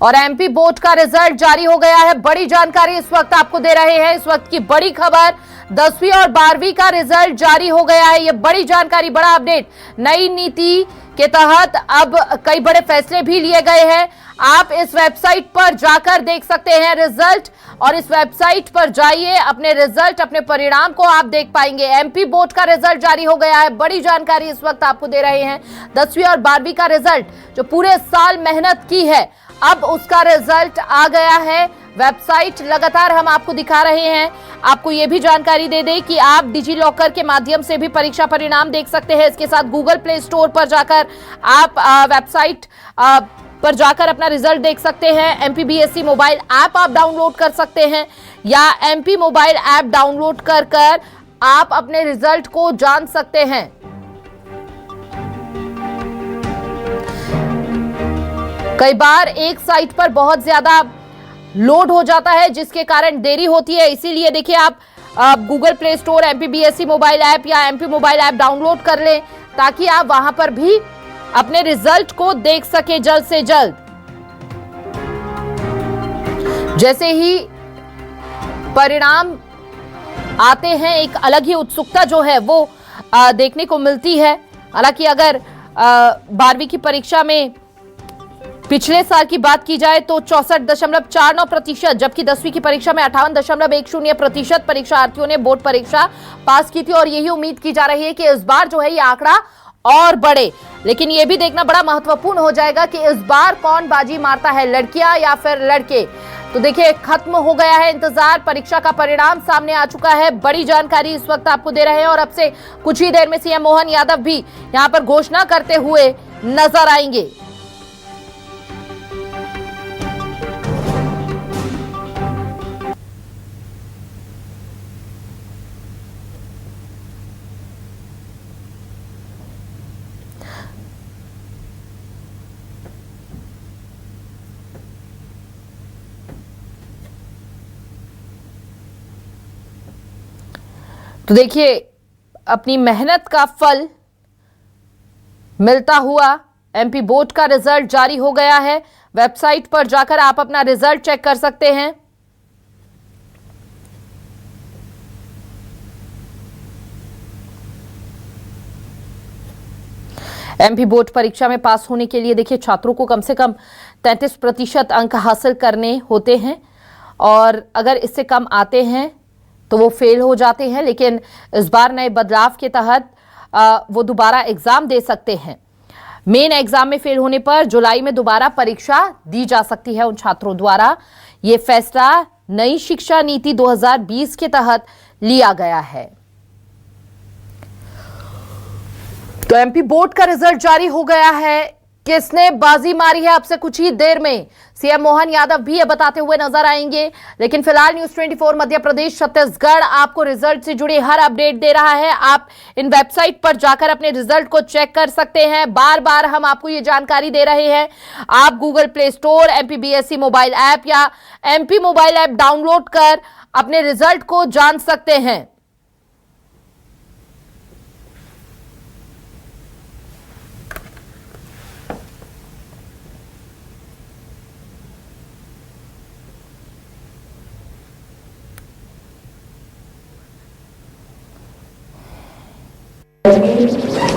और MP board का result जारी हो गया है। बड़ी जानकारी इस वक्त आपको दे रहे हैं। इस वक्त की बड़ी खबर, 10वीं और 12वीं का रिजल्ट जारी हो गया है। ये बड़ी जानकारी, बड़ा अपडेट। नई नीति के तहत अब कई बड़े फैसले भी लिए गए हैं। आप इस वेबसाइट पर जाकर देख सकते हैं रिजल्ट, और इस वेबसाइट पर जाइए, अपने रिजल्ट, अपने परिणाम को आप देख पाएंगे। एमपी बोर्ड का रिजल्ट जारी हो गया है। बड़ी जानकारी इस वक्त आपको दे रहे हैं। 10वीं और 12वीं का रिजल्ट, जो पूरे साल मेहनत की है, अब उसका रिजल्ट आ गया है। वेबसाइट लगातार हम आपको दिखा रहे हैं। आपको यह भी जानकारी दे दें कि आप डिजी लॉकर के माध्यम से भी परीक्षा परिणाम देख सकते हैं। इसके साथ गूगल प्ले स्टोर पर जाकर आप वेबसाइट पर जाकर अपना रिजल्ट देख सकते हैं। एमपीबीएसई मोबाइल ऐप आप डाउनलोड कर सकते हैं, या एमपी मोबाइल ऐप डाउनलोड कर आप अपने रिजल्ट को जान सकते हैं। कई बार एक साइट पर बहुत ज्यादा लोड हो जाता है, जिसके कारण देरी होती है। इसीलिए देखिए, आप Google Play Store, MPBSE mobile app या एमपी मोबाइल ऐप डाउनलोड कर लें, ताकि आप वहां पर भी अपने रिजल्ट को देख सके जल्द से जल्द। जैसे ही परिणाम आते हैं, एक अलग ही उत्सुकता जो है वो देखने को मिलती है। हालांकि अगर 12वीं की परीक्षा में पिछले साल की बात की जाए तो 64.49%, जबकि 10वीं की परीक्षा में 58.10% परीक्षार्थियों ने बोर्ड परीक्षा पास की थी। और यही उम्मीद की जा रही है कि इस बार जो है ये आंकड़ा और बढ़े। लेकिन यह भी देखना बड़ा महत्वपूर्ण हो जाएगा कि इस बार कौन बाजी मारता है, लड़कियां या फिर लड़के। तो देखिए, खत्म हो गया है इंतजार। परीक्षा का परिणाम सामने आ चुका है। बड़ी जानकारी इस वक्त आपको दे रहे हैं, और अब से कुछ ही देर में सीएम मोहन यादव भी यहां पर घोषणा करते हुए नजर आएंगे। तो देखिए, अपनी मेहनत का फल मिलता हुआ एमपी बोर्ड का रिजल्ट जारी हो गया है। वेबसाइट पर जाकर आप अपना रिजल्ट चेक कर सकते हैं। एमपी बोर्ड परीक्षा में पास होने के लिए देखिए, छात्रों को कम से कम 33% अंक हासिल करने होते हैं, और अगर इससे कम आते हैं तो वो फेल हो जाते हैं। लेकिन इस बार नए बदलाव के तहत वो दोबारा एग्जाम दे सकते हैं। मेन एग्जाम में फेल होने पर जुलाई में दोबारा परीक्षा दी जा सकती है उन छात्रों द्वारा। ये फैसला नई शिक्षा नीति 2020 के तहत लिया गया है। तो एमपी बोर्ड का रिजल्ट जारी हो गया है। किसने बाजी मारी है, अब से कुछ ही देर में सीएम मोहन यादव भी ये बताते हुए नजर आएंगे। लेकिन फिलहाल न्यूज़ 24 मध्य प्रदेश छत्तीसगढ़ आपको रिजल्ट से जुड़ी हर अपडेट दे रहा है। आप इन वेबसाइट पर जाकर अपने रिजल्ट को चेक कर सकते हैं। बार बार हम आपको ये जानकारी दे रहे हैं। आप Google Play Store, MPBSE mobile app या एमपी मोबाइल ऐप डाउनलोड कर अपने रिजल्ट को जान सकते हैं।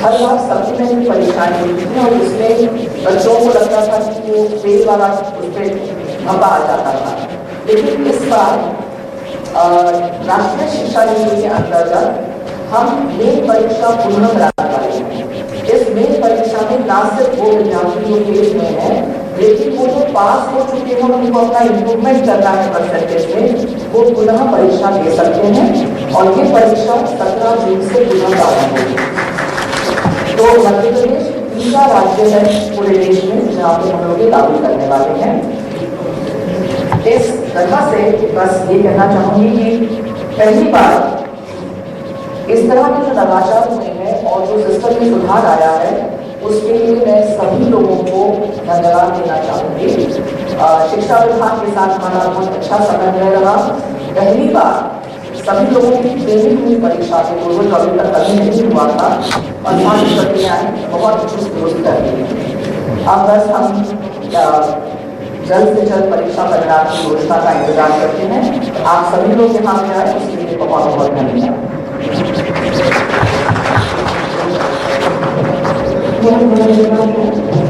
हर बार सप्लीमेंट्री परेशानी होती थी, और उसमें बच्चों को लगता था कि वो फेल वाला उसमें धब्बा आ जाता था। लेकिन इस बार राष्ट्रीय शिक्षा नीति के अंतर्गत हम मेन परीक्षा पुनः कराने वाले हैं। इस मेन परीक्षा में ना सिर्फ वो विद्यार्थी जो फेल में है, लेकिन वो जो पास हो चुके हैं, उनको अपना इम्प्रूवमेंट करना है परसेंटेज में, वो पुनः परीक्षा दे सकते हैं। और ये परीक्षा 17 जून से पुनः प्रारंभ होगी। तो मध्य प्रदेश तीसरा राज्य है पूरे देश में जहाँ पे हम लोग लागू करने वाले हैं। इस तरह से बस ये कहना चाहूंगी कि पहली बार इस तरह के जो नवाचार हुए हैं और जो सिस्टम में सुधार आया है, उसके लिए मैं सभी लोगों को धन्यवाद देना चाहूंगी। शिक्षा विभाग के साथ हमारा बहुत अच्छा समन्वय रहा। पहली बार सभी लोगों की ट्रेनिंग हुई परीक्षा से पूर्व, जो अभी तक कभी नहीं हुआ था, और सारी प्रक्रियाएं बहुत चुस्त दुरुस्त कर रही हैं। अब बस हम जल्द से जल्द परीक्षा परिणाम की घोषणा का इंतजार करते हैं। आप सभी लोग यहाँ पे आए, उसके लिए बहुत बहुत धन्यवाद।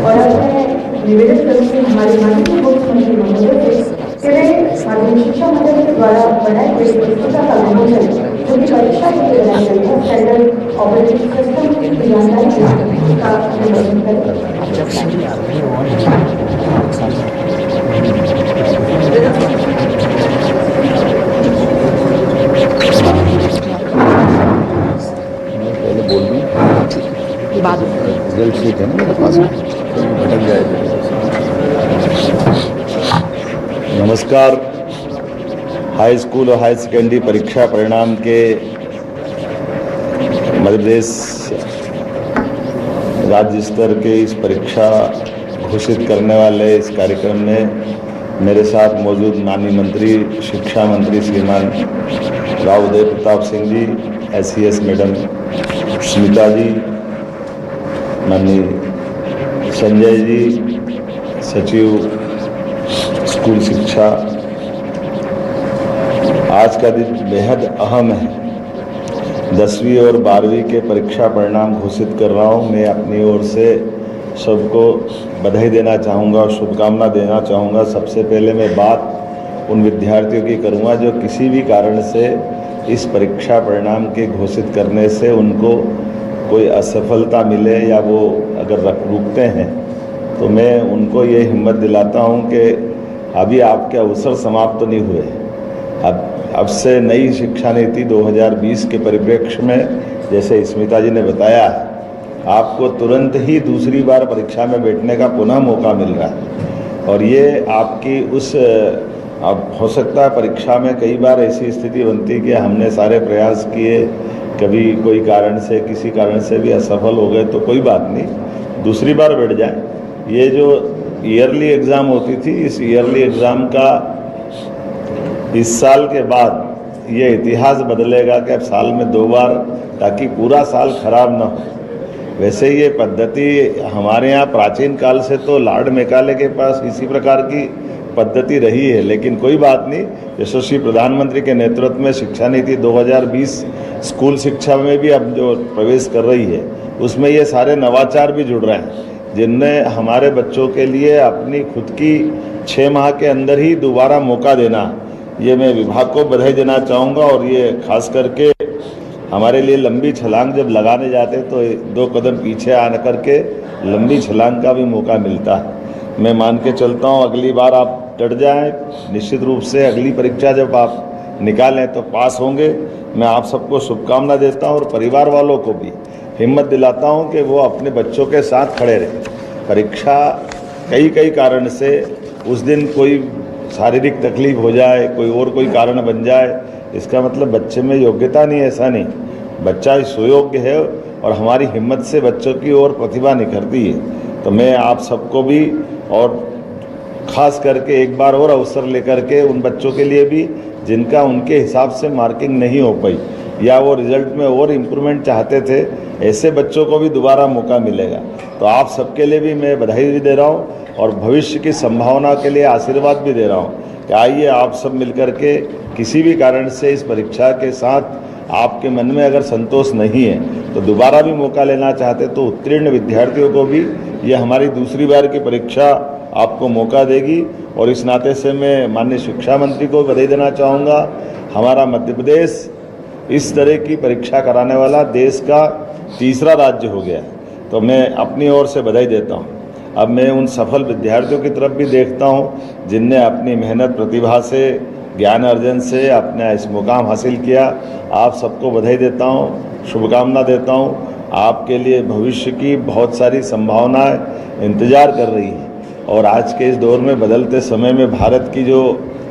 और अब मैं निवेदन करूँगी हमारे माननीय मुख्यमंत्री महोदय से माध्यमिक शिक्षा मंडल के द्वारा बनाई गई पुस्तिका का विमोचन जो कि परीक्षा के लिए बनाई गई है स्टैंडर्ड ऑपरेटिंग सिस्टम की जानकारी का विमोचन करें। पहले बोल दूं रिजल्ट शीट है ना मेरे पास, भटक जाएगा। नमस्कार। हाई स्कूल और हाई सेकेंडरी परीक्षा परिणाम के मध्य प्रदेश राज्य स्तर के इस परीक्षा घोषित करने वाले इस कार्यक्रम में मेरे साथ मौजूद माननीय मंत्री शिक्षा मंत्री श्रीमान राव उदय प्रताप सिंह जी, SES मैडम स्मिता जी, माननीय संजय जी सचिव स्कूल शिक्षा। आज का दिन बेहद अहम है। 10वीं और 12वीं के परीक्षा परिणाम घोषित कर रहा हूँ। मैं अपनी ओर से सबको बधाई देना चाहूँगा और शुभकामना देना चाहूँगा। सबसे पहले मैं बात उन विद्यार्थियों की करूँगा जो किसी भी कारण से इस परीक्षा परिणाम के घोषित करने से उनको कोई असफलता मिले या वो अगर रुकते हैं, तो मैं उनको ये हिम्मत दिलाता हूँ कि अभी आपके अवसर समाप्त तो नहीं हुए। अब से नई शिक्षा नीति 2020 के परिप्रेक्ष्य में, जैसे स्मिता जी ने बताया, आपको तुरंत ही दूसरी बार परीक्षा में बैठने का पुनः मौका मिल रहा है। और ये आपकी अब हो सकता है परीक्षा में कई बार ऐसी स्थिति बनती कि हमने सारे प्रयास किए, कभी कोई कारण से किसी कारण से भी असफल हो गए, तो कोई बात नहीं, दूसरी बार बैठ जाए। ये जो ईयरली एग्ज़ाम होती थी, इस ईयरली एग्ज़ाम का इस साल के बाद ये इतिहास बदलेगा कि अब साल में 2 बार, ताकि पूरा साल खराब ना हो। वैसे ये पद्धति हमारे यहाँ प्राचीन काल से तो लॉर्ड मैकाले के पास इसी प्रकार की पद्धति रही है, लेकिन कोई बात नहीं। यशस्वी प्रधानमंत्री के नेतृत्व में शिक्षा नीति 2020 स्कूल शिक्षा में भी अब जो प्रवेश कर रही है, उसमें ये सारे नवाचार भी जुड़ रहे हैं, जिनमें हमारे बच्चों के लिए अपनी खुद की 6 माह के अंदर ही दोबारा मौका देना, ये मैं विभाग को बधाई देना चाहूँगा। और ये खास करके हमारे लिए लंबी छलांग जब लगाने जाते तो 2 कदम पीछे आने करके लंबी छलांग का भी मौका मिलता है। मैं मान के चलता हूँ अगली बार आप डट जाएं, निश्चित रूप से अगली परीक्षा जब आप निकालें तो पास होंगे। मैं आप सबको शुभकामना देता हूँ और परिवार वालों को भी हिम्मत दिलाता हूँ कि वो अपने बच्चों के साथ खड़े रहें। परीक्षा कई कारण से उस दिन कोई शारीरिक तकलीफ हो जाए, कोई कारण बन जाए, इसका मतलब बच्चे में योग्यता नहीं, ऐसा नहीं। बच्चा सुयोग्य है और हमारी हिम्मत से बच्चों की ओर प्रतिभा निखरती है। तो मैं आप सबको भी और ख़ास करके एक बार और अवसर लेकर के उन बच्चों के लिए भी जिनका उनके हिसाब से मार्किंग नहीं हो पाई या वो रिज़ल्ट में और इम्प्रूवमेंट चाहते थे, ऐसे बच्चों को भी दोबारा मौका मिलेगा। तो आप सबके लिए भी मैं बधाई भी दे रहा हूँ और भविष्य की संभावना के लिए आशीर्वाद भी दे रहा हूँ कि आइए आप सब मिलकर के किसी भी कारण से इस परीक्षा के साथ आपके मन में अगर संतोष नहीं है तो दोबारा भी मौका लेना चाहते तो उत्तीर्ण विद्यार्थियों को भी ये हमारी दूसरी बार की परीक्षा आपको मौका देगी। और इस नाते से मैं माननीय शिक्षा मंत्री को बधाई देना चाहूँगा। हमारा मध्य प्रदेश इस तरह की परीक्षा कराने वाला देश का तीसरा राज्य हो गया है, तो मैं अपनी ओर से बधाई देता हूँ। अब मैं उन सफल विद्यार्थियों की तरफ भी देखता हूँ जिनने अपनी मेहनत प्रतिभा से ज्ञान अर्जन से अपना इस मुकाम हासिल किया। आप सबको बधाई देता हूँ, शुभकामना देता हूँ। आपके लिए भविष्य की बहुत सारी संभावनाएं इंतज़ार कर रही हैं और आज के इस दौर में बदलते समय में भारत की जो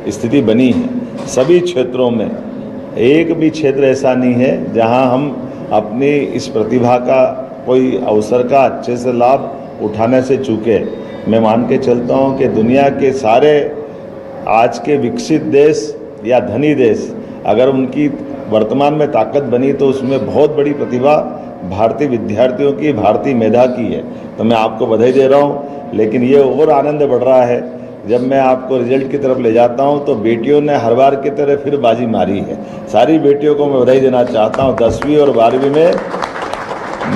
स्थिति बनी है, सभी क्षेत्रों में एक भी क्षेत्र ऐसा नहीं है जहां हम अपनी इस प्रतिभा का कोई अवसर का अच्छे से लाभ उठाने से चूके। मैं मान के चलता हूं कि दुनिया के सारे आज के विकसित देश या धनी देश अगर उनकी वर्तमान में ताकत बनी तो उसमें बहुत बड़ी प्रतिभा भारतीय विद्यार्थियों की, भारतीय मेधा की है। तो मैं आपको बधाई दे रहा हूँ। लेकिन ये और आनंद बढ़ रहा है जब मैं आपको रिजल्ट की तरफ ले जाता हूं तो बेटियों ने हर बार की तरह फिर बाजी मारी है। सारी बेटियों को मैं बधाई देना चाहता हूं। 10वीं और 12वीं में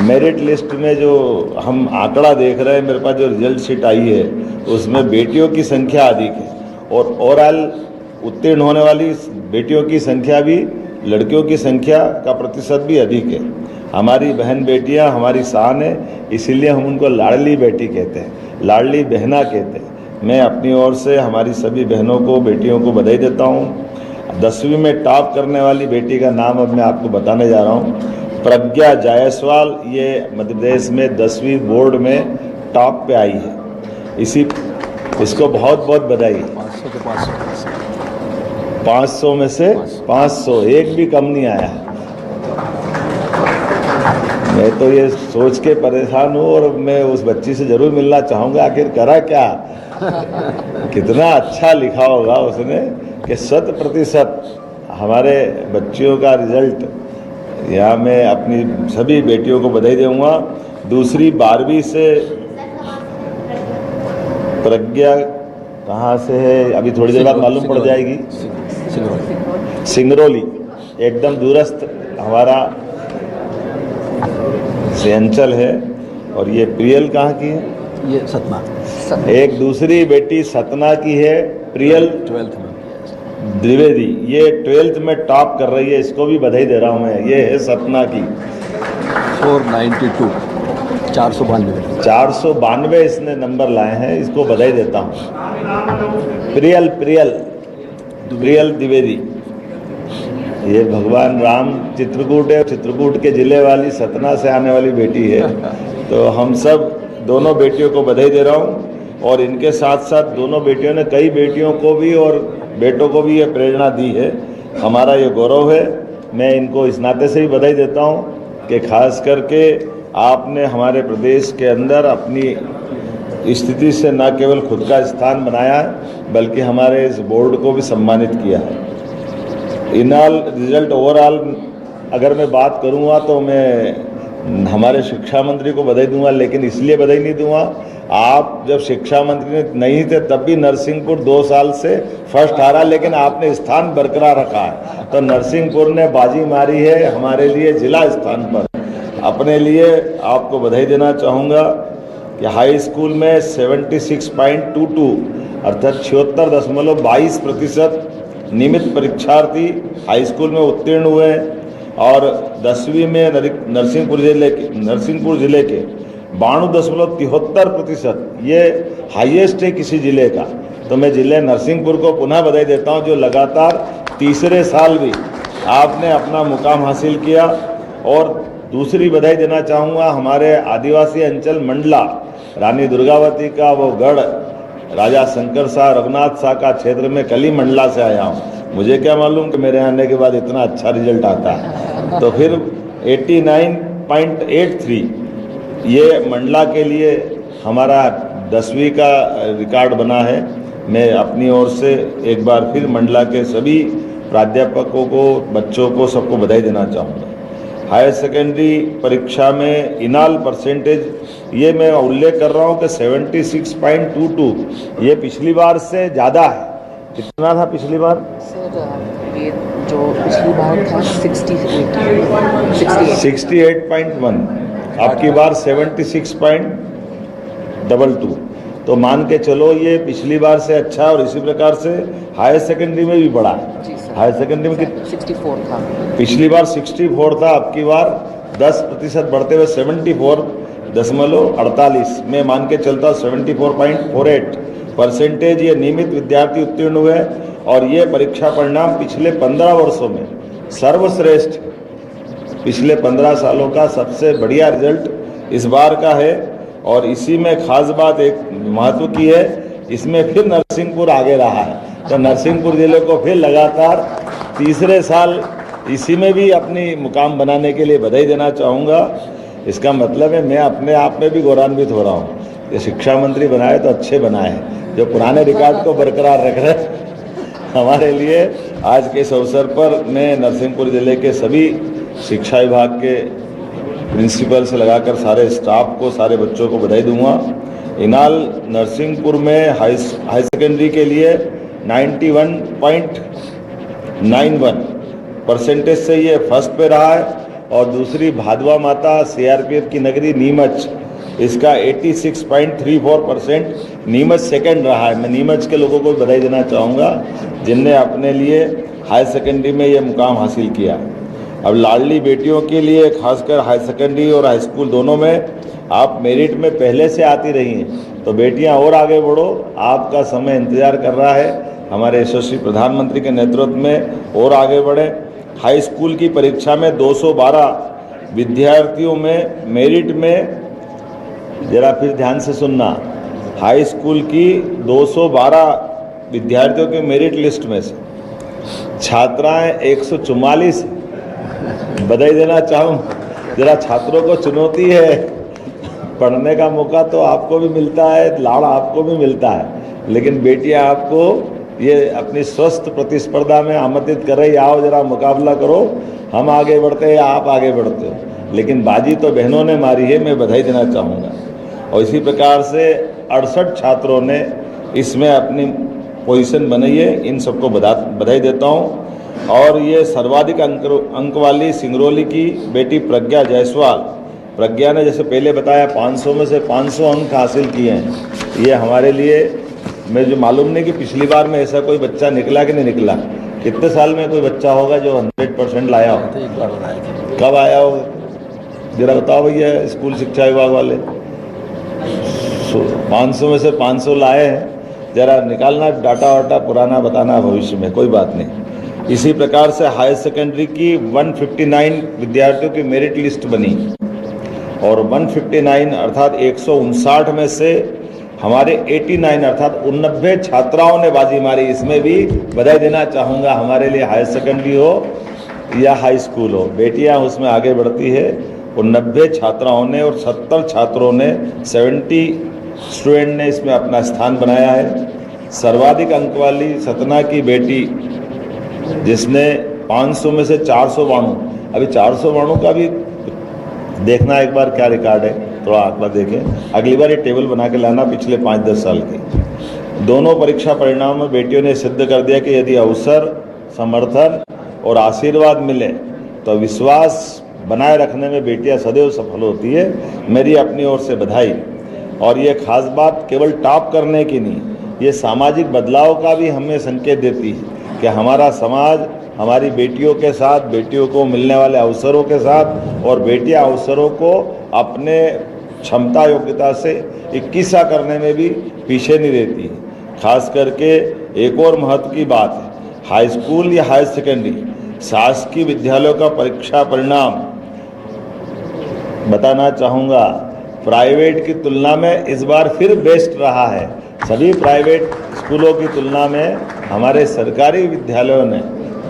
मेरिट लिस्ट में जो हम आंकड़ा देख रहे हैं, मेरे पास जो रिजल्ट शीट आई है उसमें बेटियों की संख्या अधिक है और ओवरऑल उत्तीर्ण होने वाली बेटियों की संख्या भी लड़कियों की संख्या का प्रतिशत भी अधिक है। हमारी बहन बेटियां हमारी शान है, इसीलिए हम उनको लाडली बेटी कहते हैं, लाडली बहना कहते हैं। मैं अपनी ओर से हमारी सभी बहनों को बेटियों को बधाई देता हूं। 10वीं में टॉप करने वाली बेटी का नाम अब मैं आपको बताने जा रहा हूं, प्रज्ञा जायसवाल। ये मध्य प्रदेश में 10वीं बोर्ड में टॉप पे आई है। इसको बहुत बहुत बधाई। 500 में से 500, एक भी कम नहीं आया। मैं तो ये सोच के परेशान हूँ और मैं उस बच्ची से जरूर मिलना चाहूँगा, आखिर करा क्या, कितना अच्छा लिखा होगा उसने कि 100% हमारे बच्चियों का रिजल्ट। यहाँ मैं अपनी सभी बेटियों को बधाई दूंगा। दूसरी 12वीं से प्रज्ञा कहाँ से है अभी थोड़ी देर बाद मालूम पड़ जाएगी। सिंगरौली, एकदम दूरस्थ हमारा से अंचल है। और ये प्रियल कहाँ की है? ये सतना। एक दूसरी बेटी सतना की है, प्रियल 12th में द्विवेदी, ये 12th में टॉप कर रही है। इसको भी बधाई दे रहा हूँ मैं। ये है सतना की 492 492 इसने नंबर लाए हैं, इसको बधाई देता हूँ। प्रियल द्विवेदी, ये भगवान राम चित्रकूट है, चित्रकूट के जिले वाली सतना से आने वाली बेटी है। तो हम सब दोनों बेटियों को बधाई दे रहा हूँ। और इनके साथ साथ दोनों बेटियों ने कई बेटियों को भी और बेटों को भी ये प्रेरणा दी है। हमारा ये गौरव है। मैं इनको इस नाते से ही बधाई देता हूँ कि खास करके आपने हमारे प्रदेश के अंदर अपनी स्थिति से न केवल खुद का स्थान बनाया है बल्कि हमारे इस बोर्ड को भी सम्मानित किया है। इनाल रिजल्ट ओवरऑल अगर मैं बात करूंगा तो मैं हमारे शिक्षा मंत्री को बधाई दूंगा, लेकिन इसलिए बधाई नहीं दूंगा, आप जब शिक्षा मंत्री नहीं थे तब भी नरसिंहपुर 2 साल से फर्स्ट आ रहा, लेकिन आपने स्थान बरकरार रखा है। तो नरसिंहपुर ने बाजी मारी है हमारे लिए जिला स्थान पर। अपने लिए आपको बधाई देना चाहूँगा कि हाई स्कूल में 76.22 अर्थात 76.22% नियमित परीक्षार्थी हाई स्कूल में उत्तीर्ण हुए हैं। और 10वीं में नरसिंहपुर जिले के 92.73%, ये हाईएस्ट है किसी जिले का। तो मैं जिले नरसिंहपुर को पुनः बधाई देता हूं, जो लगातार तीसरे साल भी आपने अपना मुकाम हासिल किया। और दूसरी बधाई देना चाहूँगा हमारे आदिवासी अंचल मंडला रानी दुर्गावती का वो गढ़ राजा शंकर शाह रघुनाथ शाह का क्षेत्र में कली मंडला से आया हूँ। मुझे क्या मालूम कि मेरे आने के बाद इतना अच्छा रिजल्ट आता है। तो फिर 89.83 ये मंडला के लिए हमारा 10वीं का रिकॉर्ड बना है। मैं अपनी ओर से एक बार फिर मंडला के सभी प्राध्यापकों को, बच्चों को, सबको बधाई देना चाहूँगा। हायर सेकेंडरी परीक्षा में इनाल परसेंटेज ये मैं उल्लेख कर रहा हूँ कि 76.22, ये पिछली बार से ज़्यादा है। कितना था पिछली बार? सर ये जो पिछली बार था 68.1, आपकी बार 76.22। तो मान के चलो ये पिछली बार से अच्छा है। और इसी प्रकार से हायर सेकेंडरी में भी बढ़ा है। हायर सेकेंडरी में 64 था, पिछली बार 64 था, आपकी बार 10% बढ़ते हुए 74.48 में मान के चलता 74.48% ये नियमित विद्यार्थी उत्तीर्ण हुए। और ये परीक्षा परिणाम पिछले 15 वर्षों में सर्वश्रेष्ठ, पिछले 15 सालों का सबसे बढ़िया रिजल्ट इस बार का है। और इसी में खास बात एक महत्व की है, इसमें फिर नरसिंहपुर आगे रहा है। तो नरसिंहपुर जिले को फिर लगातार तीसरे साल इसी में भी अपनी मुकाम बनाने के लिए बधाई देना चाहूँगा। इसका मतलब है मैं अपने आप में भी गौरवान्वित हो रहा हूँ। ये शिक्षा मंत्री बनाए तो अच्छे बनाए हैं, जो पुराने रिकॉर्ड को बरकरार रख रहे हैं। हमारे लिए आज के इस अवसर पर मैं नरसिंहपुर जिले के सभी शिक्षा विभाग के प्रिंसिपल से लगाकर सारे स्टाफ को, सारे बच्चों को बधाई दूंगा। इनाल नरसिंहपुर में हाई सेकेंडरी के लिए 91.91 परसेंटेज से ये फर्स्ट पे रहा है। और दूसरी भादवा माता CRPF की नगरी नीमच, इसका 86.34%, नीमच सेकंड रहा है। मैं नीमच के लोगों को बधाई देना चाहूँगा जिनने अपने लिए हाई सेकेंडरी में ये मुकाम हासिल किया। अब लाडली बेटियों के लिए खासकर हाई सेकेंडरी और हाई स्कूल दोनों में आप मेरिट में पहले से आती रही हैं, तो बेटियां और आगे बढ़ो, आपका समय इंतजार कर रहा है। हमारे यशस्वी प्रधानमंत्री के नेतृत्व में और आगे बढ़े। हाई स्कूल की परीक्षा में 212 विद्यार्थियों में मेरिट में, जरा फिर ध्यान से सुनना, हाई स्कूल की 212 विद्यार्थियों के मेरिट लिस्ट में से छात्राएं 144, बधाई देना चाहूँ। जरा छात्रों को चुनौती है, पढ़ने का मौका तो आपको भी मिलता है, लाड़ आपको भी मिलता है, लेकिन बेटियां आपको ये अपनी स्वस्थ प्रतिस्पर्धा में आमंत्रित कर रही, आओ जरा मुकाबला करो, हम आगे बढ़ते हैं, आप आगे बढ़ते हो। लेकिन बाजी तो बहनों ने मारी है, मैं बधाई देना चाहूँगा। और इसी प्रकार से 68 छात्रों ने इसमें अपनी पोजीशन बनाई है, इन सबको बधाई देता हूँ। और ये सर्वाधिक अंक वाली सिंगरौली की बेटी प्रज्ञा जायसवाल, प्रज्ञा ने जैसे पहले बताया 500 में से 500 अंक हासिल किए हैं। ये हमारे लिए, मैं जो मालूम नहीं कि पिछली बार में ऐसा कोई बच्चा निकला कि नहीं निकला, कितने साल में कोई बच्चा होगा जो 100% लाया हो? कब आया होगा जरा बताओ भैया, स्कूल शिक्षा विभाग वाले। 500 में से 500 लाए हैं, जरा निकालना डाटा वाटा पुराना, बताना भविष्य में, कोई बात नहीं। इसी प्रकार से हायर सेकेंडरी की 159 विद्यार्थियों की मेरिट लिस्ट बनी और 159 अर्थात 159 में से हमारे 89 अर्थात 89 छात्राओं ने बाजी मारी। इसमें भी बधाई देना चाहूँगा। हमारे लिए हायर सेकेंडरी हो या हाई स्कूल हो, बेटियां उसमें आगे बढ़ती है। 89 छात्राओं ने और 70 छात्रों ने, 70 स्टूडेंट ने इसमें अपना स्थान बनाया है। सर्वाधिक अंक वाली सतना की बेटी जिसने 500 में से 492, अभी 492 का भी देखना एक बार क्या रिकॉर्ड है, थोड़ा आंकड़ा देखें। अगली बार ये टेबल बना के लाना पिछले 5-10 साल की। दोनों परीक्षा परिणाम में बेटियों ने सिद्ध कर दिया कि यदि अवसर, समर्थन और आशीर्वाद मिले तो विश्वास बनाए रखने में बेटियां सदैव सफल होती है। मेरी अपनी ओर से बधाई। और ये खास बात केवल टॉप करने की नहीं, ये सामाजिक बदलाव का भी हमें संकेत देती है कि हमारा समाज हमारी बेटियों के साथ, बेटियों को मिलने वाले अवसरों के साथ, और बेटियां अवसरों को अपने क्षमता योग्यता से 21 करने में भी पीछे नहीं रहती। खास करके एक और महत्व की बात है, हाई स्कूल या हायर सेकेंडरी शासकीय विद्यालयों का परीक्षा परिणाम बताना चाहूँगा, प्राइवेट की तुलना में इस बार फिर बेस्ट रहा है। सभी प्राइवेट स्कूलों की तुलना में हमारे सरकारी विद्यालयों ने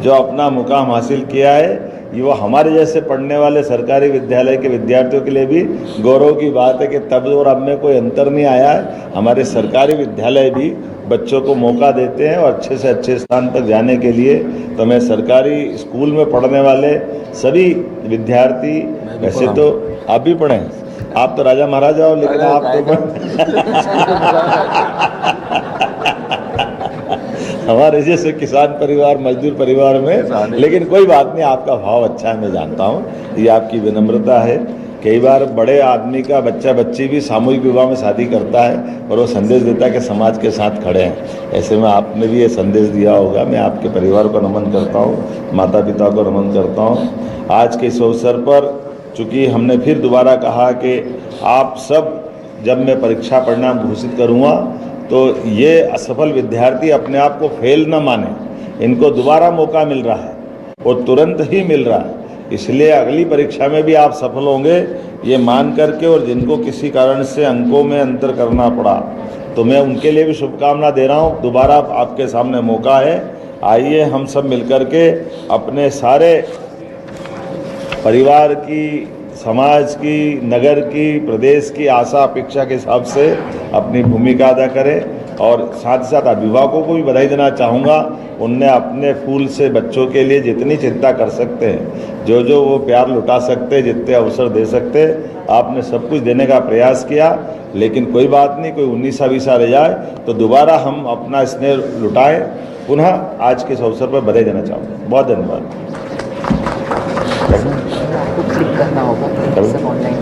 जो अपना मुकाम हासिल किया है, ये वो हमारे जैसे पढ़ने वाले सरकारी विद्यालय के विद्यार्थियों के लिए भी गौरव की बात है कि तब और अब में कोई अंतर नहीं आया है। हमारे सरकारी विद्यालय भी बच्चों को मौका देते हैं और अच्छे से अच्छे स्थान तक जाने के लिए। तो मैं सरकारी स्कूल में पढ़ने वाले सभी विद्यार्थी, वैसे तो आप भी पढ़ें, आप तो राजा महाराजा हो, लेकिन आप तो हमारे जैसे किसान परिवार, मजदूर परिवार में, लेकिन कोई बात नहीं, आपका भाव अच्छा है, मैं जानता हूँ, ये आपकी विनम्रता है। कई बार बड़े आदमी का बच्चा बच्ची भी सामूहिक विवाह में शादी करता है और वो संदेश देता है कि समाज के साथ खड़े हैं। ऐसे में आपने भी ये संदेश दिया होगा। मैं आपके परिवार को नमन करता हूँ, माता पिता को नमन करता हूँ। आज के इस अवसर पर चूँकि हमने फिर दोबारा कहा कि आप सब, जब मैं परीक्षा परिणाम घोषित करूँगा तो ये असफल विद्यार्थी अपने आप को फेल न माने, इनको दोबारा मौका मिल रहा है और तुरंत ही मिल रहा है। इसलिए अगली परीक्षा में भी आप सफल होंगे ये मान करके, और जिनको किसी कारण से अंकों में अंतर करना पड़ा तो मैं उनके लिए भी शुभकामना दे रहा हूँ। दोबारा आपके सामने मौका है, आइए हम सब मिलकर के अपने सारे परिवार की, समाज की, नगर की, प्रदेश की आशा अपेक्षा के हिसाब से अपनी भूमिका अदा करें। और साथ ही साथ अभिभावकों को भी बधाई देना चाहूँगा। उनने अपने फूल से बच्चों के लिए जितनी चिंता कर सकते हैं, जो जो वो प्यार लुटा सकते, जितने अवसर दे सकते, आपने सब कुछ देने का प्रयास किया। लेकिन कोई बात नहीं, कोई 19-20 रह जाए तो दोबारा हम अपना स्नेह लुटाएं। पुनः आज के इस अवसर पर बधाई देना चाहूँगा। बहुत धन्यवाद। आपको क्लिक करना होगा सब ऑनलाइन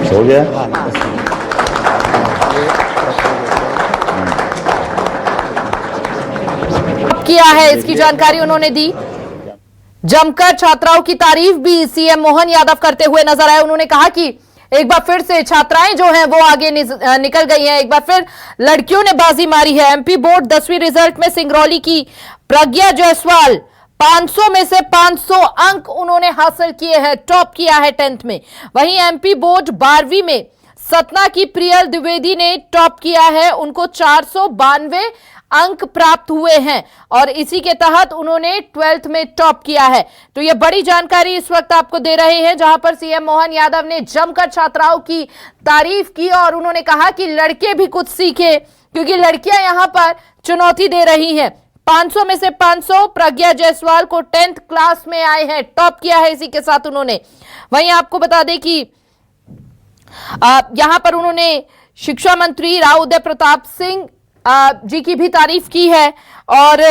हो गया। किया है, इसकी जानकारी उन्होंने दी। जमकर छात्राओं की तारीफ भी सीएम मोहन यादव करते हुए नजर आए। उन्होंने कहा कि एक बार फिर से छात्राएं जो हैं वो आगे निकल गई हैं, एक बार फिर लड़कियों ने बाजी मारी है। एमपी बोर्ड 10वीं रिजल्ट में सिंगरौली की प्रज्ञा जायसवाल 500 में से 500 अंक उन्होंने हासिल किए हैं, टॉप किया है 10th में। वहीं एमपी बोर्ड 12वीं में सतना की प्रियल द्विवेदी ने टॉप किया है, उनको 492 अंक प्राप्त हुए हैं और इसी के तहत उन्होंने 12th में टॉप किया है। तो ये बड़ी जानकारी इस वक्त आपको दे रहे हैं, जहां पर सीएम मोहन यादव ने जमकर छात्राओं की तारीफ की और उन्होंने कहा कि लड़के भी कुछ सीखे, क्योंकि लड़कियां यहां पर चुनौती दे रही हैं। 500 में से 500 प्रज्ञा जायसवाल को 10th क्लास में आए हैं, टॉप किया है इसी के साथ उन्होंने। वहीं आपको बता दें कि यहां पर उन्होंने शिक्षा मंत्री राव उदय प्रताप सिंह जी की भी तारीफ की है और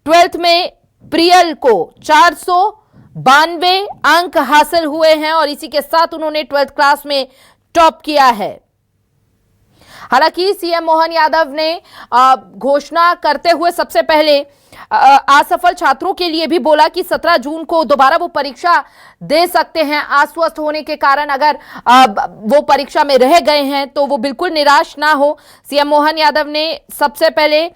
12th में प्रियल को 492 अंक हासिल हुए हैं और इसी के साथ उन्होंने 12th क्लास में टॉप किया है। हालांकि सीएम मोहन यादव ने घोषणा करते हुए सबसे पहले असफल छात्रों के लिए भी बोला कि 17 जून को दोबारा वो परीक्षा दे सकते हैं। अस्वस्थ होने के कारण अगर वो परीक्षा में रह गए हैं तो वो बिल्कुल निराश ना हो। सीएम मोहन यादव ने सबसे पहले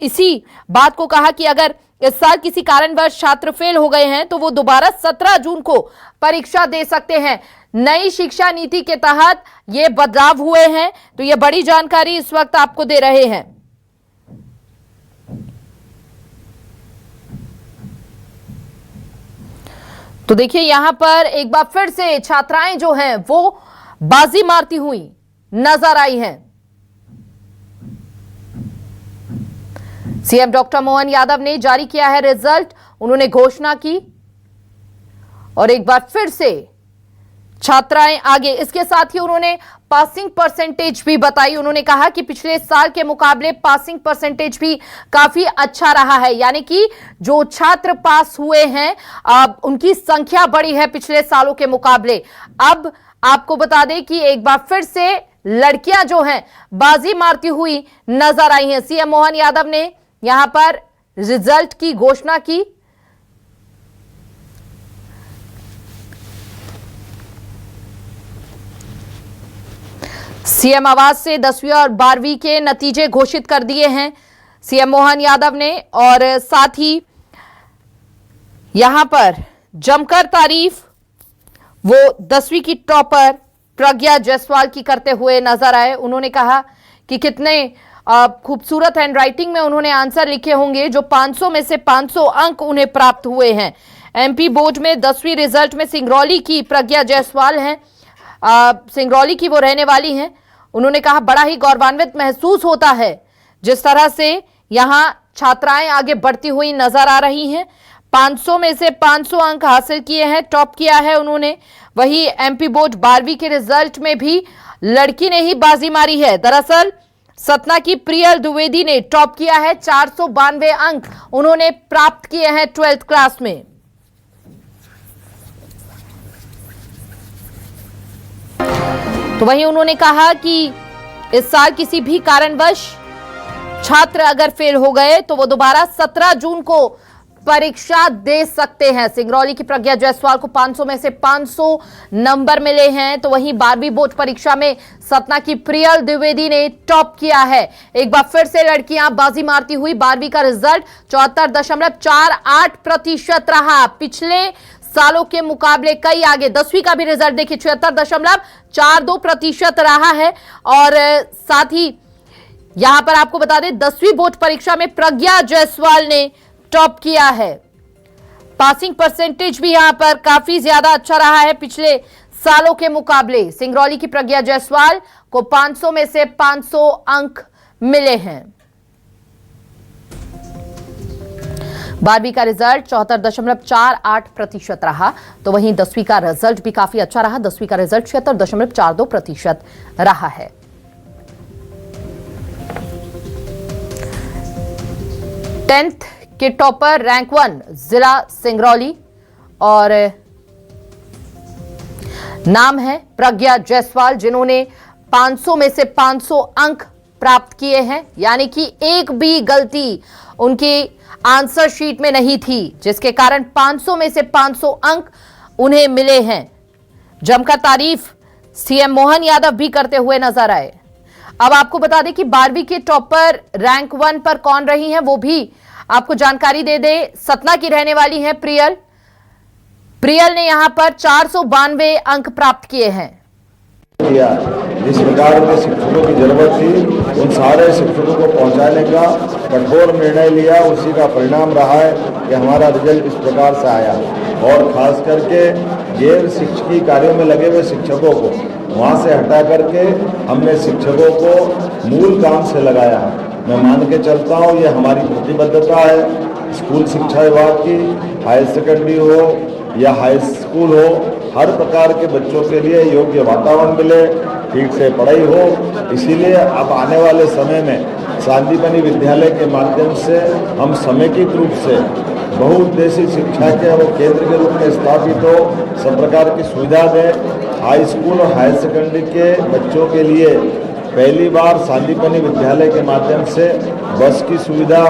इसी बात को कहा कि अगर इस साल किसी कारणवश छात्र फेल हो गए हैं तो वो दोबारा 17 जून को परीक्षा दे सकते हैं। नई शिक्षा नीति के तहत ये बदलाव हुए हैं, तो ये बड़ी जानकारी इस वक्त आपको दे रहे हैं। तो देखिए यहां पर एक बार फिर से छात्राएं जो हैं वो बाजी मारती हुई नजर आई हैं। सीएम डॉक्टर मोहन यादव ने जारी किया है रिजल्ट, उन्होंने घोषणा की और एक बार फिर से छात्राएं आगे। इसके साथ ही उन्होंने पासिंग परसेंटेज भी बताई। उन्होंने कहा कि पिछले साल के मुकाबले पासिंग परसेंटेज भी काफी अच्छा रहा है, यानी कि जो छात्र पास हुए हैं उनकी संख्या बढ़ी है पिछले सालों के मुकाबले। अब आपको बता दें कि एक बार फिर से लड़कियां जो हैं बाजी मारती हुई नजर आई हैं। सीएम मोहन यादव ने यहां पर रिजल्ट की घोषणा की। सीएम आवास से 10वीं और 12वीं के नतीजे घोषित कर दिए हैं सीएम मोहन यादव ने और साथ ही यहां पर जमकर तारीफ वो 10वीं की टॉपर प्रज्ञा जायसवाल की करते हुए नजर आए। उन्होंने कहा कि कितने खूबसूरत हैंडराइटिंग में उन्होंने आंसर लिखे होंगे, जो 500 में से 500 अंक उन्हें प्राप्त हुए हैं। एमपी बोर्ड में 10वीं रिजल्ट में सिंगरौली की प्रज्ञा जायसवाल हैं, सिंगरौली की वो रहने वाली हैं। उन्होंने कहा बड़ा ही गौरवान्वित महसूस होता है जिस तरह से यहां छात्राएं आगे बढ़ती हुई नजर आ रही हैं। 500 में से 500 अंक हासिल किए हैं, टॉप किया है उन्होंने। वही एमपी बोर्ड 12वीं के रिजल्ट में भी लड़की ने ही बाजी मारी है। दरअसल सतना की प्रियल द्विवेदी ने टॉप किया है, 492 अंक उन्होंने प्राप्त किए हैं 12th क्लास में। तो वहीं उन्होंने कहा कि इस साल किसी भी कारणवश छात्र अगर फेल हो गए तो वो दोबारा 17 जून को परीक्षा दे सकते हैं। सिंगरौली की प्रज्ञा जायसवाल को 500 में से 500 नंबर मिले हैं। तो वहीं 12वीं बोर्ड परीक्षा में सतना की प्रियल द्विवेदी ने टॉप किया है। एक बार फिर से लड़कियां बाजी मारती हुई 12वीं का रिजल्ट 74.48% रहा। पिछले सालों के मुकाबले कई आगे। 10वीं का भी रिजल्ट देखिए 76.42% रहा है। और साथ ही यहां पर आपको बता दें 10वीं बोर्ड परीक्षा में प्रज्ञा जायसवाल ने टॉप किया है। पासिंग परसेंटेज भी यहां पर काफी ज्यादा अच्छा रहा है पिछले सालों के मुकाबले। सिंगरौली की प्रज्ञा जायसवाल को 500 में से 500 अंक मिले हैं। 12वीं का रिजल्ट 74.48% रहा, तो वहीं 10वीं का रिजल्ट भी काफी अच्छा रहा। 10वीं का रिजल्ट 76.42% रहा है। टेंथ के टॉपर रैंक 1 जिला सिंगरौली और नाम है प्रज्ञा जायसवाल, जिन्होंने 500 में से 500 अंक प्राप्त किए हैं। यानी कि एक भी गलती उनकी आंसर शीट में नहीं थी, जिसके कारण 500 में से 500 अंक उन्हें मिले हैं। जमकर तारीफ सीएम मोहन यादव भी करते हुए नजर आए। अब आपको बता दें कि 12वीं के टॉपर रैंक 1 पर कौन रही हैं, वो भी आपको जानकारी दे दे। सतना की रहने वाली हैं प्रियल। प्रियल ने यहां पर 492 अंक प्राप्त किए हैं। जिस प्रकार के शिक्षकों की जरूरत थी उन सारे शिक्षकों को पहुंचाने का कठोर निर्णय लिया, उसी का परिणाम रहा है कि हमारा रिजल्ट इस प्रकार से आया। और खास करके गैर शिक्षकीय कार्यों में लगे हुए शिक्षकों को वहां से हटा करके हमने शिक्षकों को मूल काम से लगाया। मैं मान के चलता हूँ ये हमारी प्रतिबद्धता है। स्कूल शिक्षा विभाग की, हायर सेकेंडरी हो या हाई स्कूल हो, हर प्रकार के बच्चों के लिए योग्य वातावरण मिले, ठीक से पढ़ाई हो। इसीलिए अब आने वाले समय में शांतिपनी विद्यालय के माध्यम से हम समेकित रूप से बहुउद्देशीय शिक्षा के वो केंद्र के रूप में स्थापित हो, सब प्रकार की सुविधा दें। हाई स्कूल और हायर सेकेंडरी के बच्चों के लिए पहली बार शांतिपनी विद्यालय के माध्यम से बस की सुविधा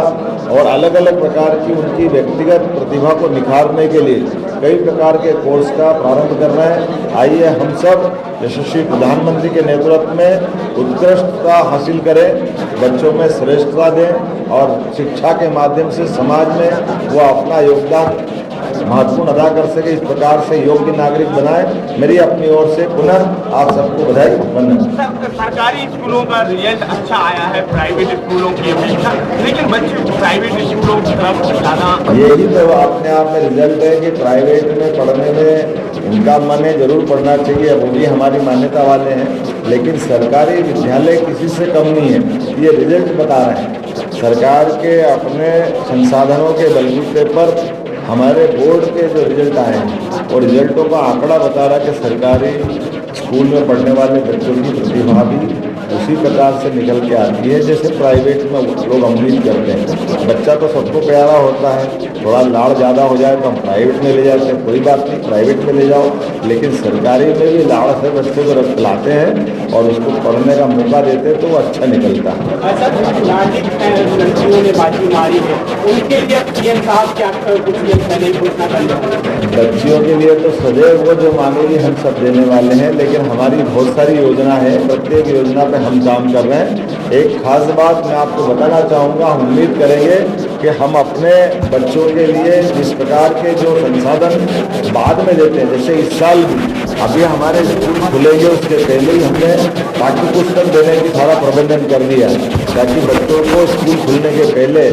और अलग अलग प्रकार की उनकी व्यक्तिगत प्रतिभा को निखारने के लिए कई प्रकार के कोर्स का प्रारंभ कर रहे हैं। आइए हम सब यशस्वी प्रधानमंत्री के नेतृत्व में उत्कृष्टता हासिल करें, बच्चों में श्रेष्ठता दें और शिक्षा के माध्यम से समाज में वो अपना योगदान महत्वपूर्ण अदा कर सके, इस प्रकार से योग्य नागरिक बनाए। मेरी अपनी ओर से पुनः आप सबको बधाई। सरकारी स्कूलों का रिजल्ट अच्छा आया है प्राइवेट स्कूलों की अपेक्षा, लेकिन बच्चे प्राइवेट स्कूलों की तरफ ज़्यादा। यही तो अपने आप में रिजल्ट है कि प्राइवेट में पढ़ने में उनका मन है, जरूर पढ़ना चाहिए, वो भी हमारी मान्यता वाले हैं। लेकिन सरकारी विद्यालय किसी से कम नहीं है, ये रिजल्ट बता रहे हैं। सरकार के अपने संसाधनों के बलबूते पर हमारे बोर्ड के जो रिजल्ट आए हैं और रिजल्टों का आंकड़ा बता रहा है कि सरकारी स्कूल में पढ़ने वाले बच्चों की प्रतिभा भी उसी प्रकार से निकल के आती है जैसे प्राइवेट में लोग उम्मीद करते हैं। बच्चा तो सबको प्यारा होता है, थोड़ा लाड़ ज़्यादा हो जाए तो हम प्राइवेट में ले जाते हैं, कोई बात नहीं, प्राइवेट में ले जाओ। लेकिन सरकारी में भी लाड़ से बच्चे को लाते हैं और उसको पढ़ने का मौका देते हैं तो वो अच्छा निकलता है। लड़कियों ने बाजी मारी है, उनके लिए सीएम साहब क्या कुछ बच्चियों के लिए तो सदैव वो जो मांगेगी हम सब देने वाले हैं, लेकिन हमारी बहुत सारी योजना है, प्रत्येक योजना पे हम काम कर रहे हैं। एक खास बात मैं आपको बताना चाहूँगा, हम उम्मीद करेंगे कि हम अपने बच्चों के लिए जिस प्रकार के जो संसाधन बाद में देते हैं, जैसे इस साल अभी हमारे स्कूल खुलेंगे उसके पहले ही हमने पाठ्य पुस्तक देने की सारा प्रबंधन कर दिया, ताकि बच्चों को स्कूल खुलने के पहले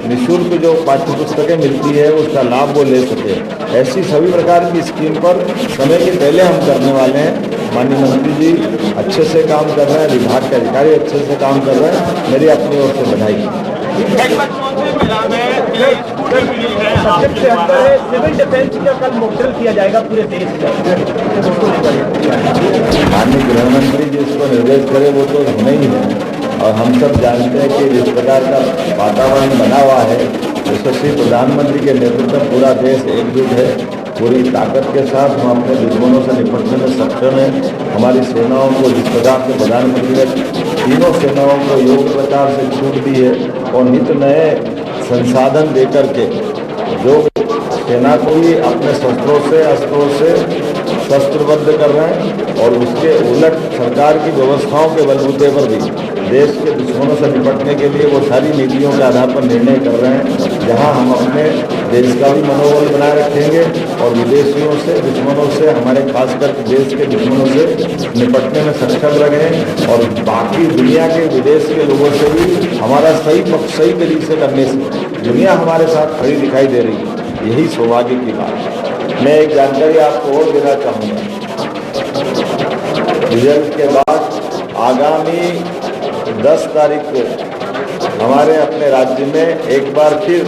निःशुल्क जो पाठ्य पुस्तकें मिलती है उसका लाभ वो ले सके। ऐसी सभी प्रकार की स्कीम पर समय के पहले हम करने वाले हैं। माननीय मंत्री जी अच्छे से काम कर रहे हैं, विभाग के अधिकारी अच्छे से काम कर रहे हैं, मेरी अपनी ओर से बधाई। सिविल डिफेंस का कल मॉकड्रिल किया जाएगा पूरे देश में। माननीय गृह मंत्री जी इसको निर्देश करे वो तो होना ही है, और हम सब जानते हैं कि जिस प्रकार का वातावरण बना हुआ है, यशस्वी प्रधानमंत्री के नेतृत्व में पूरा देश एकजुट है। पूरी ताकत के साथ हम अपने दुश्मनों से निपटने में सक्षम हैं। हमारी सेनाओं को जिस प्रकार से प्रधानमंत्री ने तीनों सेनाओं को योग्य प्रकार से छूट दी है और नित नए संसाधन देकर के जो सेना को ही अपने अस्त्रों से शस्त्रबद्ध कर रहे हैं, और उसके उलट सरकार की व्यवस्थाओं के बलबूते पर भी देश के दुश्मनों से निपटने के लिए वो सारी नीतियों के आधार पर निर्णय कर रहे हैं, जहां हम अपने देश का भी मनोबल बनाए रखेंगे और विदेशियों से, दुश्मनों से, हमारे खासकर देश के दुश्मनों से निपटने में सक्षम रहें और बाकी दुनिया के विदेश के लोगों से भी हमारा सही पक्ष सही तरीके से करने से दुनिया हमारे साथ खड़ी दिखाई दे रही है। यही सौभाग्य की बात है। मैं एक जानकारी आपको और देना चाहूँगा। रिजल्ट के बाद आगामी 10 तारीख को हमारे अपने राज्य में एक बार फिर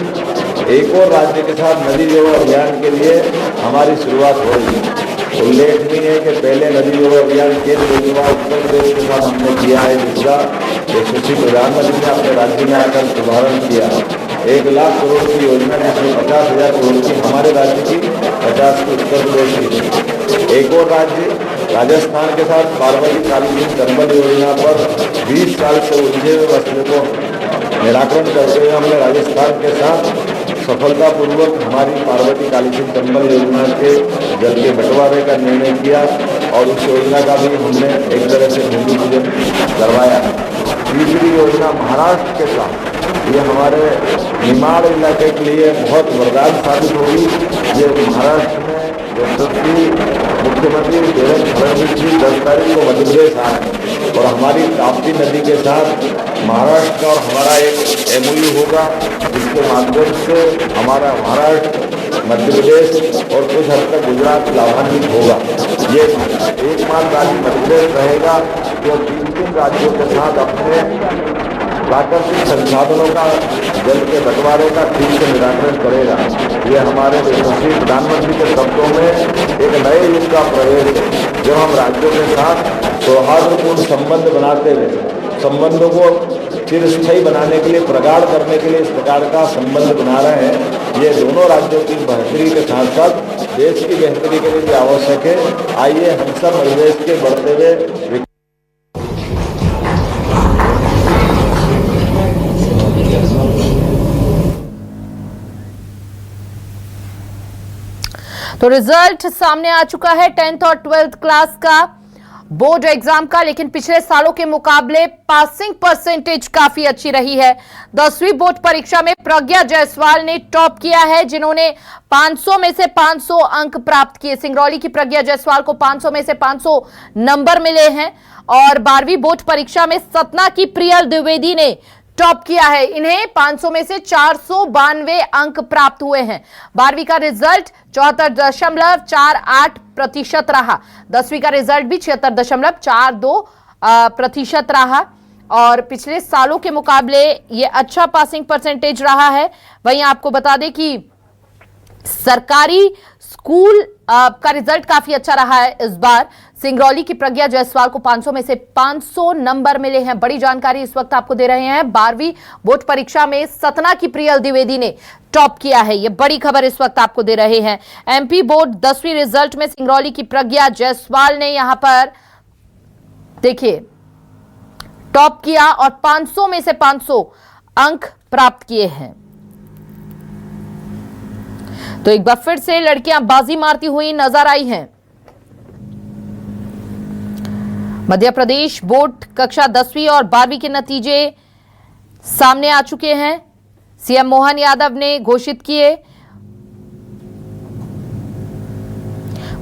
एक और राज्य के साथ नदी जोड़ो अभियान के लिए हमारी शुरुआत हो रही है। उल्लेखनीय है कि पहले नदी जोड़ो अभियान केंद्र उत्तर प्रदेश के साथ हमने किया है, जिसका यशस्वी प्रधानमंत्री ने अपने राज्य में आकर शुभारंभ किया। 1 लाख करोड़ की योजना, जिसमें 50,000 करोड़ की हमारे राज्य की, 50 की उत्तर प्रदेश की। एक और राज्य राजस्थान के साथ पार्वती कालीसिंध टनल योजना पर 20 साल से उलझे हुए मसले को निराकरण करते हुए हमने राजस्थान के साथ सफलतापूर्वक हमारी पार्वती कालीसिंध टनल योजना के जल के बंटवारे का निर्णय किया और उस योजना का भी हमने एक तरह से भूमि पूजन करवाया। तीसरी योजना महाराष्ट्र के साथ, ये हमारे निमाड़ इलाके के लिए बहुत वरदान साबित होगी। ये महाराष्ट्र में यशस्वी मुख्यमंत्री देवेंद्र फडणवीस जी 10 तारीख को मध्य प्रदेश आए और हमारी ताप्ती नदी के साथ महाराष्ट्र का और हमारा एक MOU होगा, जिसके माध्यम से हमारा महाराष्ट्र, मध्य प्रदेश और कुछ हद तक गुजरात लाभान्वित होगा। ये एकमात्र राज्य मध्य प्रदेश रहेगा जो 3 राज्यों के साथ अपने प्राकृतिक संसाधनों का, जल के बंटवारे का ठीक से निराकरण करेगा। ये हमारे यशस्वी प्रधानमंत्री के शब्दों में एक नए युग का प्रवेश है, जो हम राज्यों के साथ सौहार्दपूर्ण संबंध बनाते हुए संबंधों को चिरस्थायी बनाने के लिए, प्रगाढ़ करने के लिए इस प्रकार का संबंध बना रहे हैं। ये दोनों राज्यों की बेहतरी के साथ साथ देश की बेहतरी के लिए भी आवश्यक है। आइए हम सब प्रदेश के बढ़ते हुए तो रिजल्ट सामने आ चुका है 10th और 12th क्लास का बोर्ड एग्जाम का, लेकिन पिछले सालों के मुकाबले पासिंग परसेंटेज काफी अच्छी रही है। 10वीं बोर्ड परीक्षा में प्रज्ञा जायसवाल ने टॉप किया है, जिन्होंने 500 में से 500 अंक प्राप्त किए। सिंगरौली की प्रज्ञा जायसवाल को 500 में से 500 नंबर मिले हैं और 12वीं बोर्ड परीक्षा में सतना की प्रियल द्विवेदी ने टॉप किया है। इन्हें 500 में से 492 अंक प्राप्त हुए हैं। 12वीं का रिजल्ट 74.48% रहा। 10वीं का रिजल्ट भी 76.42% रहा और पिछले सालों के मुकाबले ये अच्छा पासिंग परसेंटेज रहा है। वहीं आपको बता दें कि सरकारी स्कूल का रिजल्ट काफी अच्छा रहा है इस बार। सिंगरौली की प्रज्ञा जायसवाल को 500 में से 500 नंबर मिले हैं। बड़ी जानकारी इस वक्त आपको दे रहे हैं। 12वीं बोर्ड परीक्षा में सतना की प्रियल द्विवेदी ने टॉप किया है। ये बड़ी खबर इस वक्त आपको दे रहे हैं। MP बोर्ड 10वीं रिजल्ट में सिंगरौली की प्रज्ञा जायसवाल ने यहां पर देखिए टॉप किया और 500 में से 500 अंक प्राप्त किए हैं। तो एक बार फिर से लड़कियां बाजी मारती हुई नजर आई हैं। मध्य प्रदेश बोर्ड कक्षा 10वीं और 12वीं के नतीजे सामने आ चुके हैं। CM मोहन यादव ने घोषित किए।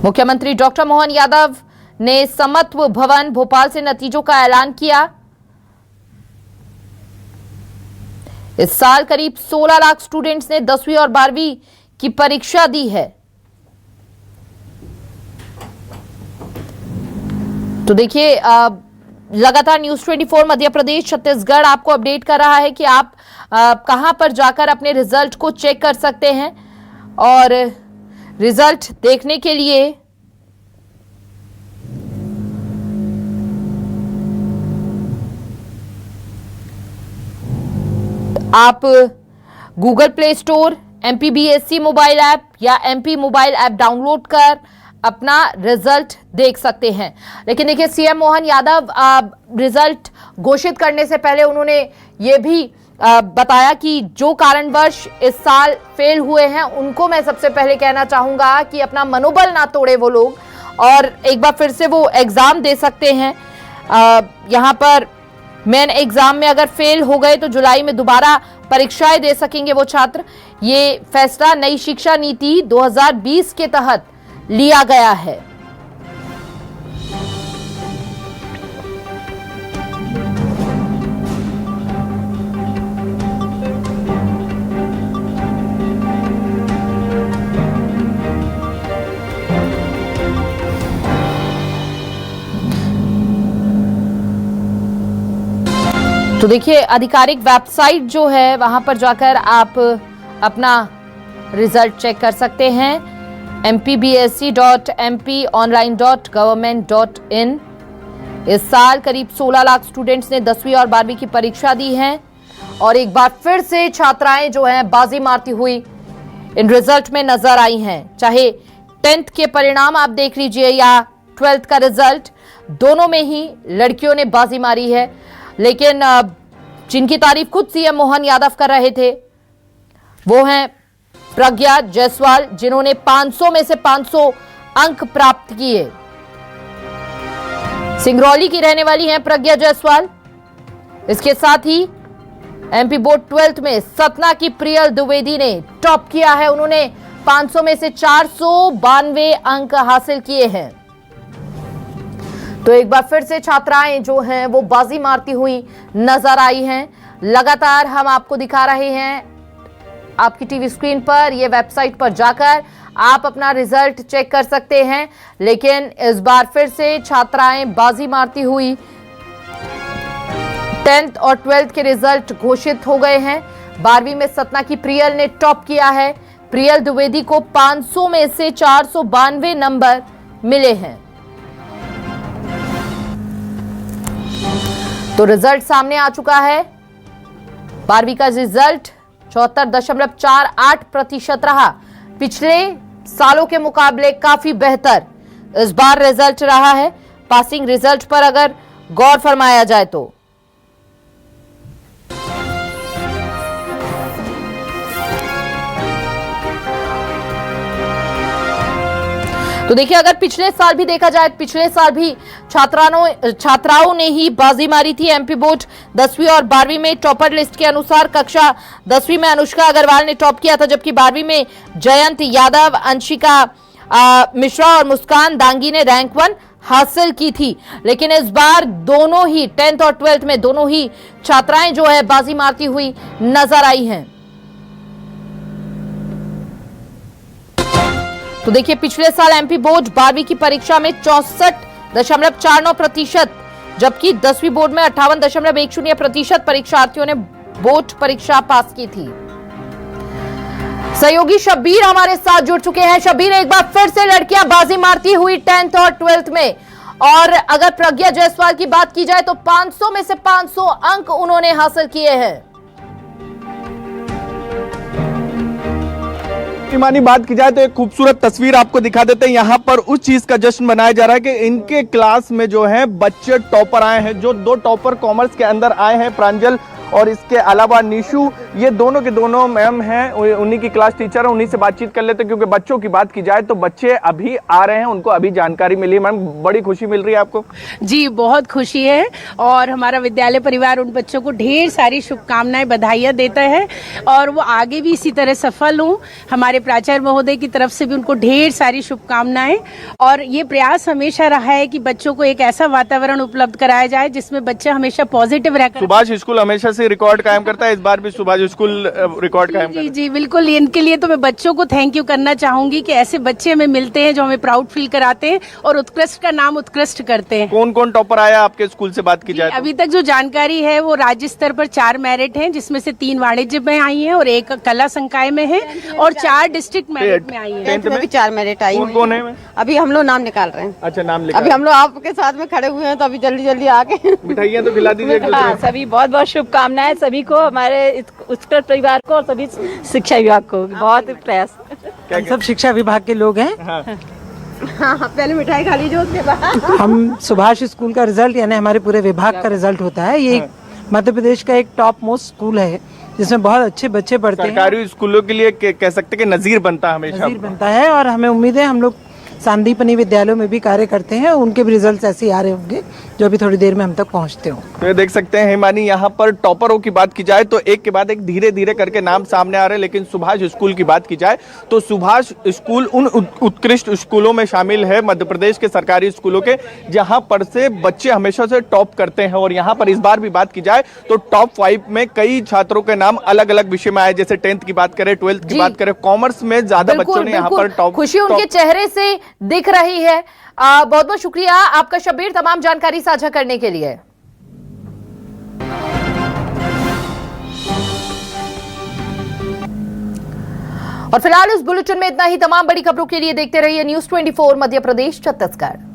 मुख्यमंत्री डॉक्टर मोहन यादव ने समत्व भवन भोपाल से नतीजों का ऐलान किया। इस साल करीब 16 लाख स्टूडेंट्स ने 10वीं और 12वीं की परीक्षा दी है। तो देखिए लगातार न्यूज 24 मध्य प्रदेश छत्तीसगढ़ आपको अपडेट कर रहा है कि आप कहां पर जाकर अपने रिजल्ट को चेक कर सकते हैं और रिजल्ट देखने के लिए आप Google Play store, MPBSC mobile app या MP मोबाइल ऐप डाउनलोड कर अपना रिजल्ट देख सकते हैं। लेकिन देखिए CM मोहन यादव रिजल्ट घोषित करने से पहले उन्होंने ये भी बताया कि जो कारणवश इस साल फेल हुए हैं उनको मैं सबसे पहले कहना चाहूंगा कि अपना मनोबल ना तोड़े वो लोग और एक बार फिर से वो एग्जाम दे सकते हैं। यहाँ पर मेन एग्जाम में अगर फेल हो गए तो जुलाई में दोबारा परीक्षाएं दे सकेंगे वो छात्र। ये फैसला नई शिक्षा नीति 2020 के तहत लिया गया है। तो देखिए आधिकारिक वेबसाइट जो है वहां पर जाकर आप अपना रिजल्ट चेक कर सकते हैं mpbsc.mponline.government.in। इस साल करीब 16 लाख स्टूडेंट्स ने 10वीं और 12वीं की परीक्षा दी है और एक बार फिर से छात्राएं जो हैं बाजी मारती हुई इन रिजल्ट में नजर आई हैं। चाहे 10th के परिणाम आप देख लीजिए या 12th का रिजल्ट, दोनों में ही लड़कियों ने बाजी मारी है। लेकिन जिनकी तारीफ खुद सीएम मोहन यादव कर रहे थे वो हैं प्रज्ञा जायसवाल, जिन्होंने 500 में से 500 अंक प्राप्त किए। सिंगरौली की रहने वाली हैं प्रज्ञा जायसवाल। इसके साथ ही एमपी बोर्ड 12th में सतना की प्रियल द्विवेदी ने टॉप किया है। उन्होंने 500 में से 492 अंक हासिल किए हैं। तो एक बार फिर से छात्राएं जो हैं वो बाजी मारती हुई नजर आई हैं। लगातार हम आपको दिखा रहे हैं आपकी टीवी स्क्रीन पर, ये वेबसाइट पर जाकर आप अपना रिजल्ट चेक कर सकते हैं। लेकिन इस बार फिर से छात्राएं बाजी मारती हुई 10th और 12th के रिजल्ट घोषित हो गए हैं। 12वीं में सतना की प्रियल ने टॉप किया है। प्रियल द्विवेदी को 500 में से 492 नंबर मिले हैं। तो रिजल्ट सामने आ चुका है। 12वीं का रिजल्ट 74.48% रहा। पिछले सालों के मुकाबले काफी बेहतर इस बार रिजल्ट रहा है। पासिंग रिजल्ट पर अगर गौर फरमाया जाए तो देखिए अगर पिछले साल भी देखा जाए, पिछले साल भी छात्राओं ने ही बाजी मारी थी। एमपी बोर्ड 10वीं और 12वीं में टॉपर लिस्ट के अनुसार कक्षा 10वीं में अनुष्का अग्रवाल ने टॉप किया था, जबकि 12वीं में जयंत यादव, अंशिका मिश्रा और मुस्कान दांगी ने रैंक 1 हासिल की थी। लेकिन इस बार दोनों ही 10th और 12th में दोनों ही छात्राएं जो है बाजी मारती हुई नजर आई हैं। तो देखिए पिछले साल एमपी बोर्ड 12वीं की परीक्षा में 64.49%, जबकि 10वीं बोर्ड में 58.10% परीक्षार्थियों ने बोर्ड परीक्षा पास की थी। सहयोगी शब्बीर हमारे साथ जुड़ चुके हैं। शब्बीर, एक बार फिर से लड़कियां बाजी मारती हुई 10th और 12th में, और अगर प्रज्ञा जायसवाल की बात की जाए तो 500 में से 500 अंक उन्होंने हासिल किए हैं। ईमानी बात की जाए तो एक खूबसूरत तस्वीर आपको दिखा देते हैं। यहाँ पर उस चीज का जश्न मनाया जा रहा है कि इनके क्लास में जो है बच्चे टॉपर आए हैं। जो 2 टॉपर कॉमर्स के अंदर आए हैं, प्रांजल और इसके अलावा निशु, ये दोनों के दोनों मैम हैं, उन्हीं की क्लास टीचर है। उन्हीं से बातचीत कर लेते हैं, क्योंकि बच्चों की बात की जाए तो बच्चे अभी आ रहे हैं, उनको अभी जानकारी मिली। मैम बड़ी खुशी मिल रही है आपको? जी बहुत खुशी है, और हमारा विद्यालय परिवार उन बच्चों को ढेर सारी शुभकामनाएं, बधाइयां देता है, और वो आगे भी इसी तरह सफल हों। हमारे प्राचार्य महोदय की तरफ से भी उनको ढेर सारी शुभकामनाएं, और ये प्रयास हमेशा रहा है कि बच्चों को एक ऐसा वातावरण उपलब्ध कराया जाए जिसमें बच्चे हमेशा पॉजिटिव रहकर। सुभाष स्कूल हमेशा रिकॉर्ड कायम करता है, इस बार भी सुभाष स्कूल रिकॉर्ड कायम करता है। जी बिल्कुल, इनके लिए तो मैं बच्चों को थैंक यू करना चाहूंगी कि ऐसे बच्चे हमें मिलते हैं जो हमें प्राउड फील कराते हैं और उत्कृष्ट का नाम उत्कृष्ट करते हैं। कौन कौन टॉपर आया आपके स्कूल से बात की जाए? अभी तक जो जानकारी है वो राज्य स्तर पर 4 मेरिट हैं, जिसमें से 3 वाणिज्य में आई हैं और 1 कला संकाय में है, और 4 डिस्ट्रिक्ट मेरिट में आई है। 10th में भी 4 मेरिट आई कौन कौन है? अभी हम लोग नाम निकाल रहे हैं। अच्छा, नाम लिखा। अभी हम लोग आपके साथ में खड़े हुए हैं, तो अभी जल्दी जल्दी आके मिठाइयाँ तो खिला दीजिए। सभी बहुत बहुत शुभकामनाएं सभी को, हमारे उत्कृष्ट परिवार को और सभी शिक्षा विभाग को। बहुत प्रयास। हम सब शिक्षा विभाग के लोग हैं। हाँ, पहले मिठाई खा लीजिए, उसके बाद हम सुभाष स्कूल का रिजल्ट, यानी हमारे पूरे विभाग का रिजल्ट होता है। ये मध्य प्रदेश का एक टॉप मोस्ट स्कूल है जिसमें बहुत अच्छे बच्चे पढ़ते हैं। सरकारी स्कूलों के लिए कह सकते हैं कि नजीर बनता है, हमेशा नजीर बनता है, और हमें उम्मीद है हम लोग सांदीपनी विद्यालयों में भी कार्य करते हैं, उनके भी रिजल्ट ऐसे ही आ रहे होंगे जो अभी थोड़ी देर में हम तक पहुंचते हों। तो ये देख सकते हैं हिमानी, यहाँ पर टॉपरों की बात की जाए तो एक के बाद एक धीरे धीरे करके नाम सामने आ रहे हैं, लेकिन सुभाष स्कूल की बात की जाए तो सुभाष स्कूल उन उत्कृष्ट स्कूलों में शामिल है मध्य प्रदेश के सरकारी स्कूलों के, जहां पर से बच्चे हमेशा से टॉप करते हैं। और यहाँ पर इस बार भी बात की जाए तो टॉप 5 में कई छात्रों के नाम अलग अलग विषय में आए, जैसे 10th की बात करें, 12th की बात करें, कॉमर्स में ज्यादा बच्चों ने यहाँ पर टॉप। खुशी उनके चेहरे से दिख रही है। बहुत बहुत शुक्रिया आपका शब्बीर, तमाम जानकारी साझा करने के लिए। और फिलहाल इस बुलेटिन में इतना ही। तमाम बड़ी खबरों के लिए देखते रहिए न्यूज़ 24 मध्य प्रदेश छत्तीसगढ़।